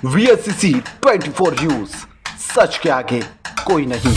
VSCC 24 news, सच के आगे कोई नहीं।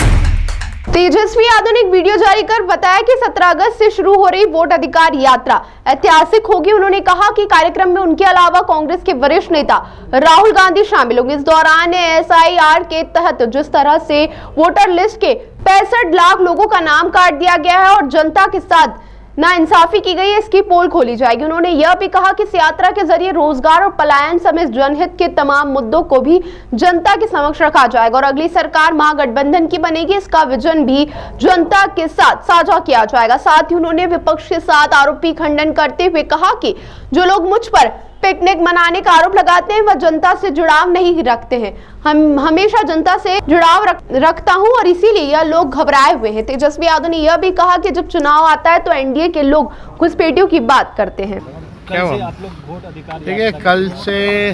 तेजस्वी यादव ने एक वीडियो जारी कर बताया कि 17 अगस्त से शुरू हो रही वोट अधिकार यात्रा ऐतिहासिक होगी। उन्होंने कहा कि कार्यक्रम में उनके अलावा कांग्रेस के वरिष्ठ नेता राहुल गांधी शामिल होंगे। इस दौरान SIR के तहत जिस तरह से वोटर लिस्ट के 65 लाख लोगों का नाम काट दिया गया है और जनता के साथ नाइंसाफी की गई है, इसकी पोल खोली जाएगी। उन्होंने यह भी कहा कि इस यात्रा के जरिए रोजगार और पलायन समेत जनहित के तमाम मुद्दों को भी जनता के समक्ष रखा जाएगा और अगली सरकार महागठबंधन की बनेगी, इसका विजन भी जनता के साथ साझा किया जाएगा। साथ ही उन्होंने विपक्ष के साथ आरोपी खंडन करते हुए कहा कि जो लोग मुझ पर पिकनिक मनाने का आरोप लगाते हैं वह जनता से जुड़ाव नहीं रखते हैं। हम हमेशा जनता से जुड़ाव रखता हूं और इसीलिए यह लोग घबराए हुए हैं। तेजस्वी यादव ने यह भी कहा कि जब चुनाव आता है तो NDA के लोग घुसपैठियों की बात करते हैं। क्या आप लोग वोट अधिकार देखिए, कल से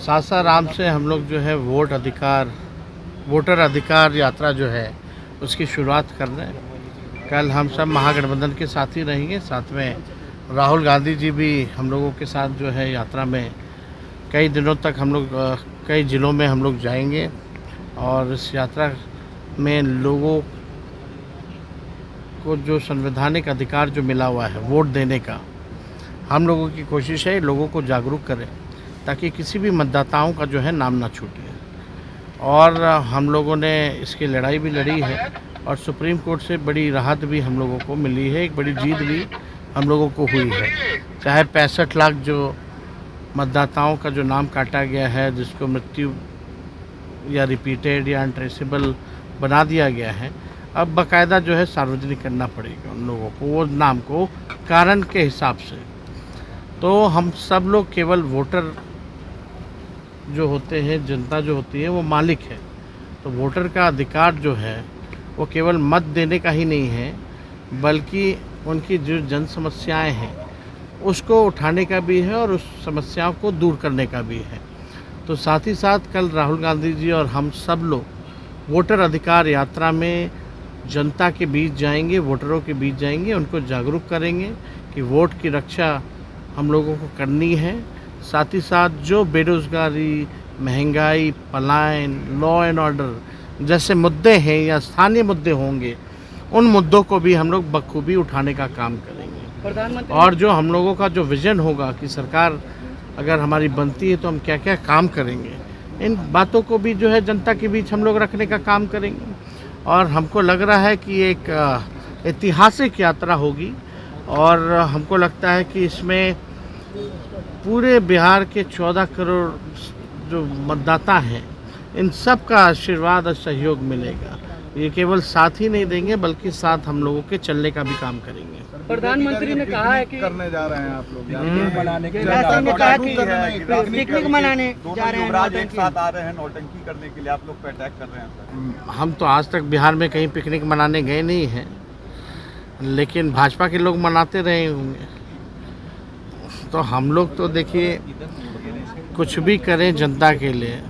सासाराम से हम लोग जो है वोटर अधिकार यात्रा जो है उसकी शुरुआत कर रहे हैं। कल हम सब महागठबंधन के साथ ही रहेंगे, साथ में राहुल गांधी जी भी हम लोगों के साथ जो है यात्रा में कई दिनों तक हम लोग कई ज़िलों में हम लोग जाएंगे और इस यात्रा में लोगों को जो संवैधानिक अधिकार जो मिला हुआ है वोट देने का, हम लोगों की कोशिश है लोगों को जागरूक करें ताकि किसी भी मतदाताओं का जो है नाम ना छूटे। और हम लोगों ने इसकी लड़ाई भी लड़ी है और सुप्रीम कोर्ट से बड़ी राहत भी हम लोगों को मिली है, एक बड़ी जीत भी हम लोगों को हुई है। चाहे 65 लाख जो मतदाताओं का जो नाम काटा गया है, जिसको मृत्यु या रिपीटेड या अनट्रेसेबल बना दिया गया है, अब बाकायदा जो है सार्वजनिक करना पड़ेगा उन लोगों को, वो नाम को कारण के हिसाब से। तो हम सब लोग केवल वोटर जो होते हैं, जनता जो होती है वो मालिक है। तो वोटर का अधिकार जो है वो केवल मत देने का ही नहीं है, बल्कि उनकी जो जन समस्याएं हैं उसको उठाने का भी है और उस समस्याओं को दूर करने का भी है। तो साथ ही साथ कल राहुल गांधी जी और हम सब लोग वोटर अधिकार यात्रा में जनता के बीच जाएंगे, वोटरों के बीच जाएंगे, उनको जागरूक करेंगे कि वोट की रक्षा हम लोगों को करनी है। साथ ही साथ जो बेरोज़गारी, महंगाई, पलायन, लॉ एंड ऑर्डर जैसे मुद्दे हैं या स्थानीय मुद्दे होंगे, उन मुद्दों को भी हम लोग बखूबी उठाने का काम करेंगे। और जो हम लोगों का जो विज़न होगा कि सरकार अगर हमारी बनती है तो हम क्या क्या काम करेंगे, इन बातों को भी जो है जनता के बीच हम लोग रखने का काम करेंगे। और हमको लग रहा है कि एक ऐतिहासिक यात्रा होगी और हमको लगता है कि इसमें पूरे बिहार के 14 करोड़ जो मतदाता हैं, इन सब का आशीर्वाद और सहयोग मिलेगा। ये केवल साथ ही नहीं देंगे बल्कि साथ हम लोगों के चलने का भी काम करेंगे। प्रधानमंत्री ने कहा है कि करने जा रहे हैं आप लोग मनाने के पिकनिक मनाने जा रहे हैं, एक साथ आ रहे हैं नौटंकी करने के लिए, आप लोग पे अटैक कर रहे हैं। हम तो आज तक बिहार में कहीं पिकनिक मनाने गए नहीं हैं, लेकिन भाजपा के लोग मनाते रहे होंगे। तो हम लोग तो देखिए कुछ भी करें जनता के लिए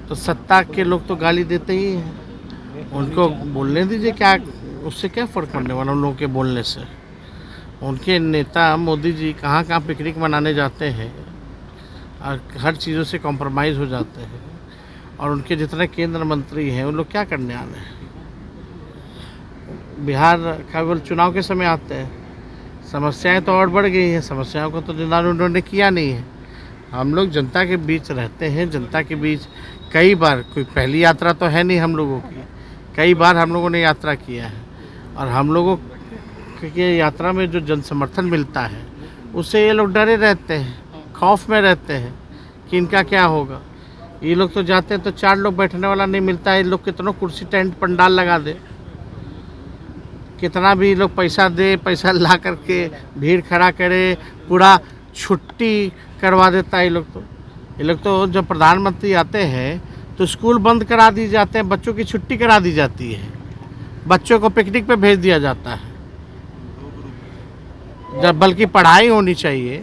तो सत्ता के लोग तो गाली देते ही हैं, उनको बोलने दीजिए, क्या उससे क्या फ़र्क पड़ने वाला उन लोगों के बोलने से। उनके नेता मोदी जी कहाँ कहाँ पिकनिक मनाने जाते हैं और हर चीज़ों से कॉम्प्रोमाइज़ हो जाते हैं, और उनके जितने केंद्र मंत्री हैं उन लोग क्या करने आ रहे हैं। बिहार केवल चुनाव के समय आते हैं, समस्याएं तो और बढ़ गई हैं, समस्याओं को तो निदान उन्होंने किया नहीं है। हम लोग जनता के बीच रहते हैं, जनता के बीच कई बार, कोई पहली यात्रा तो है नहीं हम लोगों की, कई बार हम लोगों ने यात्रा किया है और हम लोगों के यात्रा में जो जन समर्थन मिलता है उससे ये लोग डरे रहते हैं, खौफ में रहते हैं कि इनका क्या होगा। ये लोग तो जाते हैं तो 4 लोग बैठने वाला नहीं मिलता है, ये लोग कितना कुर्सी टेंट पंडाल लगा दे, कितना भी लोग पैसा दे, पैसा ला करके भीड़ खड़ा करे, पूरा छुट्टी करवा देता है ये लोग तो जब प्रधानमंत्री आते हैं तो स्कूल बंद करा दिए जाते हैं, बच्चों की छुट्टी करा दी जाती है, बच्चों को पिकनिक पे भेज दिया जाता है। जब बल्कि पढ़ाई होनी चाहिए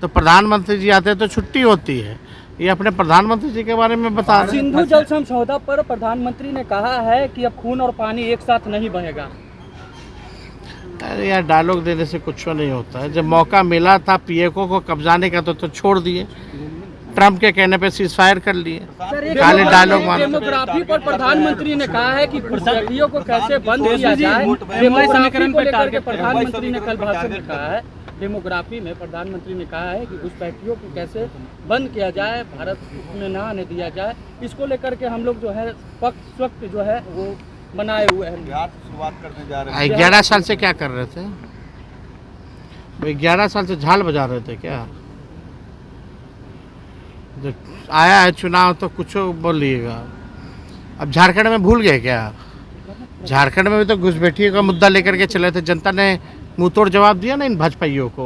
तो प्रधानमंत्री जी आते हैं तो छुट्टी होती है। ये अपने प्रधानमंत्री जी के बारे में बता रहे हैं। सिंधु जल समझौता पर प्रधानमंत्री ने कहा है कि अब खून और पानी एक साथ नहीं बहेगा। अरे यार, डायलॉग देने से कुछ नहीं होता है। जब मौका मिला था पीएको को कब्जाने का तो छोड़ दिए, ट्रम्प के कहने पे सीज फायर कर लिए। सर, काले डायलॉग मारते। डेमोग्राफी पर प्रधानमंत्री ने कहा है कि घुसपैठियों को कैसे बंद किया जाए। डेमोग्राफी को लेकर के प्रधानमंत्री ने कल भाषण में कहा है, डेमोग्राफी में प्रधानमंत्री ने कहा है कि घुसपैठियों को कैसे बंद किया जाए, भारत में ना आने दिया जाए। इसको लेकर के हम लोग जो है पक्ष वक्त जो है वो बनाए हुए हैं। बिहार से शुरुआत करने जा रहे हैं। 11 साल से क्या कर रहे थे? वो 11 साल से झाल बजा रहे थे क्या? जब आया है चुनाव तो कुछ बोलिएगा। अब झारखंड में भूल गए क्या? झारखंड में भी तो घुसपैठियों का मुद्दा लेकर के चले थे, जनता ने मुंह तोड़ जवाब दिया ना इन भाजपाइयों को।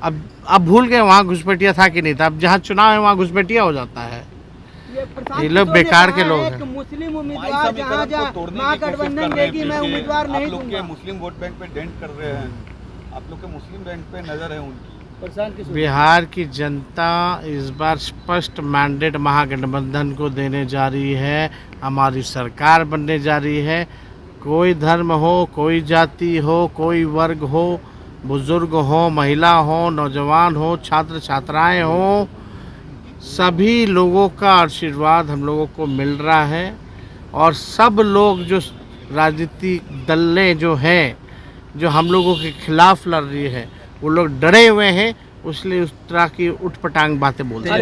अब भूल गए वहाँ घुसपैठिया था कि नहीं था। अब जहाँ चुनाव है वहाँ घुसपैठिया हो जाता है। ये लोग बेकार के लोग हैं। मुस्लिम उम्मीदवार जहाँ जहाँ महागठबंधन देगी मैं उम्मीदवार नहीं आप लोग के दूंगा। मुस्लिम वोट बैंक पे डेंट कर रहे हैं, आप लोग के मुस्लिम बैंक पे नजर है उनकी। बिहार की जनता इस बार स्पष्ट मैंडेट महागठबंधन को देने जा रही है। हमारी सरकार बनने जा रही है। कोई धर्म हो, कोई जाति हो, कोई वर्ग हो, बुजुर्ग हो, महिला हो, नौजवान हो, छात्र छात्राएं हो, सभी लोगों का आशीर्वाद हम लोगों को मिल रहा है। और सब लोग जो राजनीतिक दलें जो हैं जो हम लोगों के खिलाफ लड़ रही है वो लोग डरे हुए हैं, इसलिए उस तरह की उठपटांग बातें बोलते हैं।